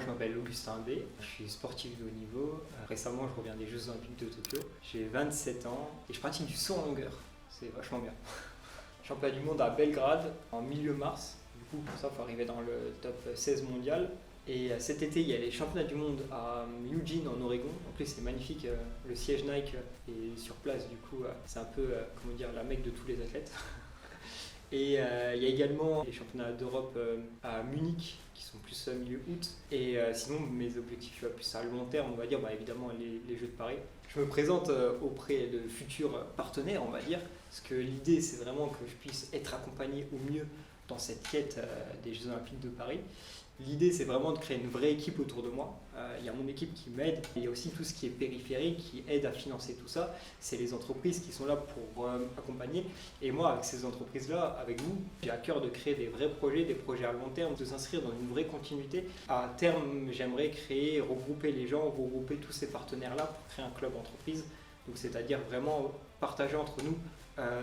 je m'appelle Augustin B, je suis sportif de haut niveau. Récemment, je reviens des Jeux Olympiques de Tokyo. J'ai 27 ans et je pratique du saut en longueur. C'est vachement bien. Championnat du monde à Belgrade en milieu mars. Du coup, pour ça, il faut arriver dans le top 16 mondial. Et cet été, il y a les championnats du monde à Eugene en Oregon. En plus, c'est magnifique. Le siège Nike est sur place. Du coup, c'est un peu, la mecque de tous les athlètes. Et il y a également les championnats d'Europe à Munich qui sont plus milieu août. Et sinon, mes objectifs plus à long terme, on va dire, évidemment les Jeux de Paris. Je me présente auprès de futurs partenaires, on va dire, parce que l'idée, c'est vraiment que je puisse être accompagné au mieux dans cette quête des Jeux Olympiques de Paris. L'idée, c'est vraiment de créer une vraie équipe autour de moi. Il y a mon équipe qui m'aide. Il y a aussi tout ce qui est périphérique qui aide à financer tout ça. C'est les entreprises qui sont là pour accompagner. Et moi, avec ces entreprises-là, avec vous, j'ai à cœur de créer des vrais projets, des projets à long terme, de s'inscrire dans une vraie continuité. À terme, j'aimerais créer, regrouper les gens, regrouper tous ces partenaires-là pour créer un club entreprise. Donc, c'est-à-dire vraiment partager entre nous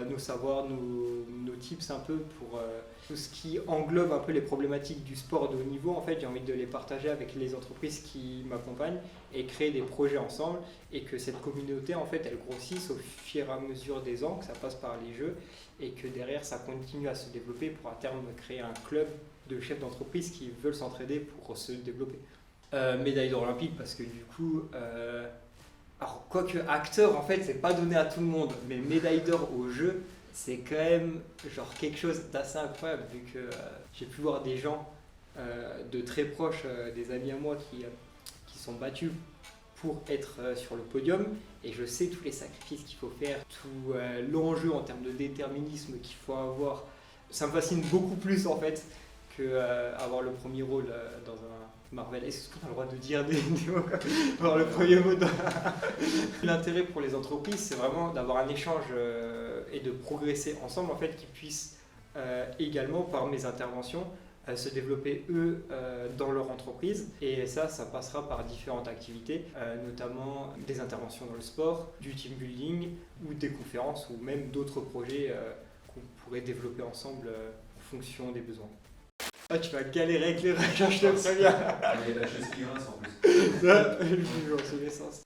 nos savoirs, nos tips un peu pour tout ce qui englobe un peu les problématiques du sport de haut niveau. En fait, j'ai envie de les partager avec les entreprises qui m'accompagnent et créer des projets ensemble et que cette communauté, en fait, elle grossisse au fur et à mesure des ans, que ça passe par les jeux et que derrière, ça continue à se développer pour à terme créer un club de chefs d'entreprise qui veulent s'entraider pour se développer. Médaille d'or olympique parce que du coup... Alors, quoique acteur, en fait, c'est pas donné à tout le monde, mais médaille d'or au jeu, c'est quand même genre quelque chose d'assez incroyable, vu que j'ai pu voir des gens de très proches, des amis à moi qui sont battus pour être sur le podium, et je sais tous les sacrifices qu'il faut faire, tout l'enjeu en termes de déterminisme qu'il faut avoir. Ça me fascine beaucoup plus en fait que avoir le premier rôle dans un Marvel. Est-ce qu'on a le droit de dire des mots avoir le premier mot dans... L'intérêt pour les entreprises, c'est vraiment d'avoir un échange et de progresser ensemble, en fait, qu'ils puissent également, par mes interventions, se développer eux dans leur entreprise. Et ça passera par différentes activités, notamment des interventions dans le sport, du team building ou des conférences ou même d'autres projets qu'on pourrait développer ensemble en fonction des besoins. Ah, tu vas galérer avec les recherches, je te préviens. Il y a la chaise qui grince en plus. Je suis dans tous les sens.